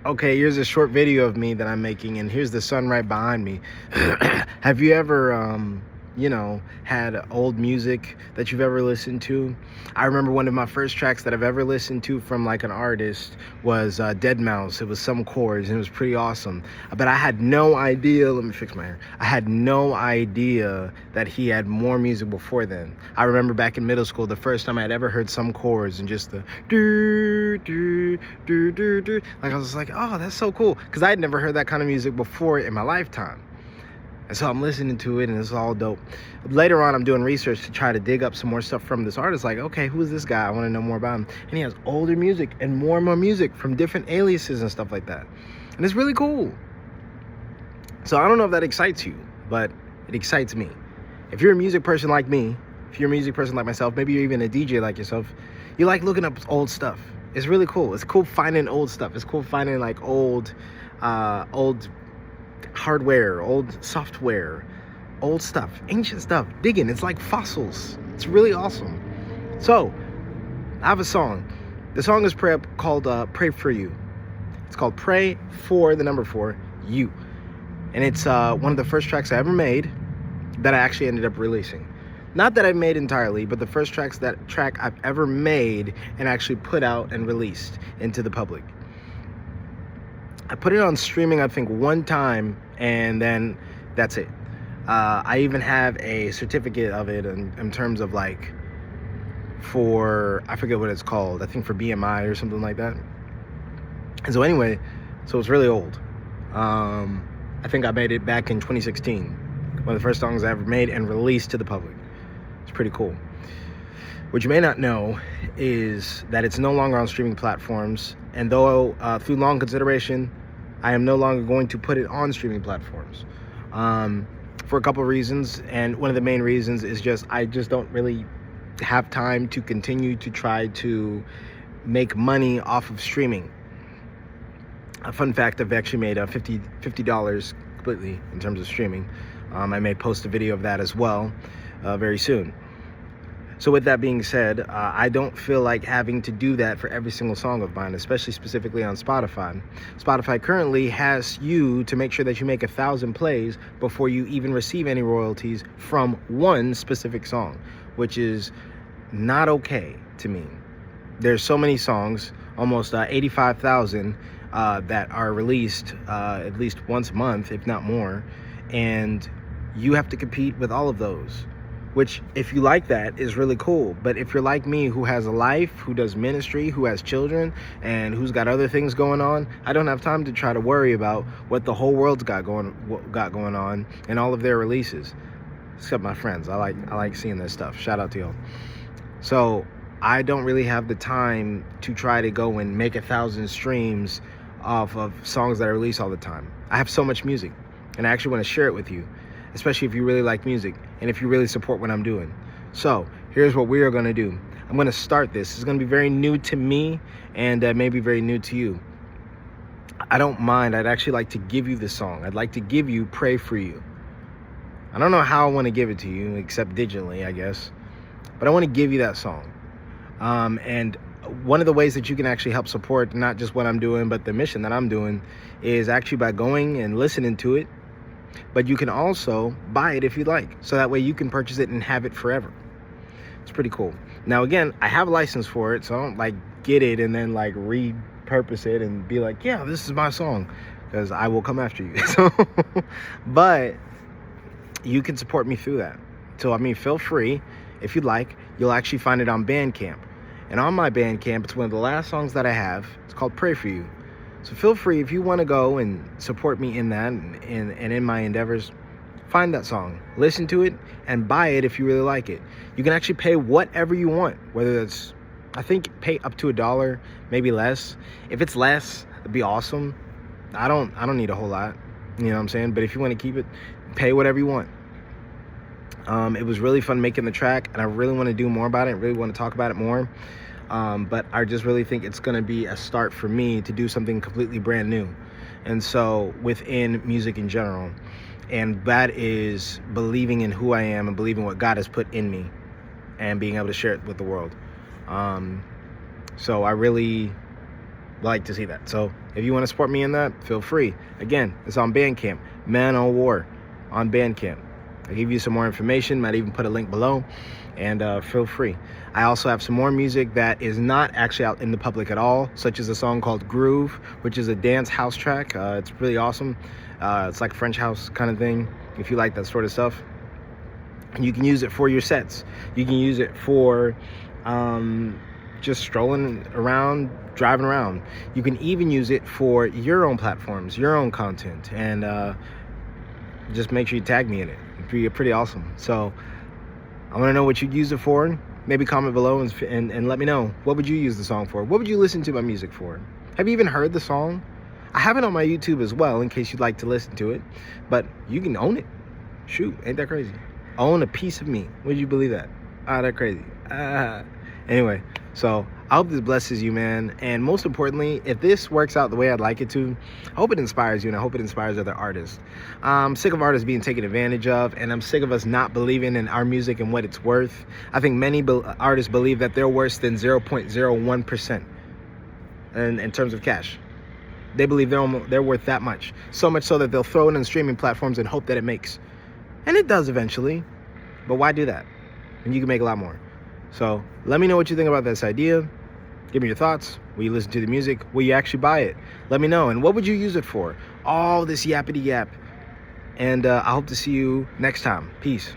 Okay, here's a short video of me that I'm making, and here's the sun right behind me. Have you ever, had old music that you've ever listened to? I remember one of my first tracks that I've ever listened to from like an artist was Dead Mouse. It was some chords, and it was pretty awesome. But I had no idea. Let me fix my hair. I had no idea that he had more music before then. I remember back in middle school, the first time I had ever heard some chords and just the do do do do do. Like I was like, oh, that's so cool, because I had never heard that kind of music before in my lifetime. And so I'm listening to it, and it's all dope. Later on, I'm doing research to try to dig up some more stuff from this artist. Like, okay, who's this guy? I want to know more about him. And he has older music and more music from different aliases and stuff like that. And it's really cool. So I don't know if that excites you, but it excites me. If you're a music person like me, if you're a music person like myself, maybe you're even a DJ like yourself, you like looking up old stuff. It's really cool. It's cool finding old stuff. It's cool finding like old hardware, old software, old stuff, ancient stuff, digging. It's like fossils. It's really awesome. So I have a song. The song is called Pray For You. It's called Pray For the number 4 You. And it's one of the first tracks I ever made that I actually ended up releasing. Not that I made entirely, but the first track I've ever made and actually put out and released into the public. I put it on streaming, I think, one time, and then that's it. I even have a certificate of it in terms of like for, I forget what it's called, I think for BMI or something like that. And so anyway, so it's really old. I think I made it back in 2016. One of the first songs I ever made and released to the public. It's pretty cool. What you may not know is that it's no longer on streaming platforms, and though through long consideration, I am no longer going to put it on streaming platforms for a couple of reasons. And one of the main reasons is I just don't really have time to continue to try to make money off of streaming. A fun fact, I've actually made $50 completely in terms of streaming. I may post a video of that as well very soon. So with that being said, I don't feel like having to do that for every single song of mine, especially specifically on Spotify. Spotify currently has you to make sure that you make 1,000 plays before you even receive any royalties from one specific song, which is not okay to me. There's so many songs, almost 85,000 that are released at least once a month, if not more, and you have to compete with all of those. Which, if you like that, is really cool. But if you're like me, who has a life, who does ministry, who has children, and who's got other things going on, I don't have time to try to worry about what the whole world's got going on and all of their releases. Except my friends. I like seeing this stuff. Shout out to y'all. So I don't really have the time to try to go and make 1,000 streams off of songs that I release all the time. I have so much music, and I actually want to share it with you, especially if you really like music and if you really support what I'm doing. So here's what we are going to do. I'm going to start this. It's going to be very new to me and maybe very new to you. I don't mind. I'd actually like to give you this song. I'd like to give you Pray For You. I don't know how I want to give it to you, except digitally, I guess. But I want to give you that song. And one of the ways that you can actually help support not just what I'm doing, but the mission that I'm doing is actually by going and listening to it. But you can also buy it if you'd like. So that way you can purchase it and have it forever. It's pretty cool. Now, again, I have a license for it, so I don't like get it and then like repurpose it and be like, yeah, this is my song, because I will come after you. But you can support me through that. So, I mean, feel free. If you'd like, you'll actually find it on Bandcamp. And on my Bandcamp, it's one of the last songs that I have. It's called Pray For You. So feel free, if you want to go and support me in that and in my endeavors, find that song, listen to it, and buy it if you really like it. You can actually pay whatever you want, whether it's, I think, pay up to $1, maybe less. If it's less, it'd be awesome. I don't need a whole lot, you know what I'm saying? But if you want to keep it, pay whatever you want. It was really fun making the track, and I really want to do more about it. I really want to talk about it more. But I just really think it's going to be a start for me to do something completely brand new. And so within music in general, and that is believing in who I am and believing what God has put in me and being able to share it with the world. So I really like to see that. So if you want to support me in that, feel free. Again, it's on Bandcamp, Man on War on Bandcamp. I'll give you some more information, might even put a link below, and feel free. I also have some more music that is not actually out in the public at all, such as a song called Groove, which is a dance house track. It's really awesome. It's like French house kind of thing, if you like that sort of stuff. You can use it for your sets. You can use it for just strolling around, driving around. You can even use it for your own platforms, your own content, and just make sure you tag me in it. It'd be pretty awesome. So I want to know what you'd use it for. Maybe comment below and let me know. What would you use the song for? What would you listen to my music for? Have you even heard the song? I have it on my YouTube as well, in case you'd like to listen to it. But you can own it. Shoot, ain't that crazy? Own a piece of me. Would you believe that? That crazy. Anyway, so I hope this blesses you, man. And most importantly, if this works out the way I'd like it to, I hope it inspires you, and I hope it inspires other artists. I'm sick of artists being taken advantage of, and I'm sick of us not believing in our music and what it's worth. I think many artists believe that they're worse than 0.01% in terms of cash. They believe they're worth that much. So much so that they'll throw it on streaming platforms and hope that it makes. And it does eventually. But why do that? And you can make a lot more. So let me know what you think about this idea. Give me your thoughts. Will you listen to the music? Will you actually buy it? Let me know. And what would you use it for? All this yappity yap. And I hope to see you next time. Peace.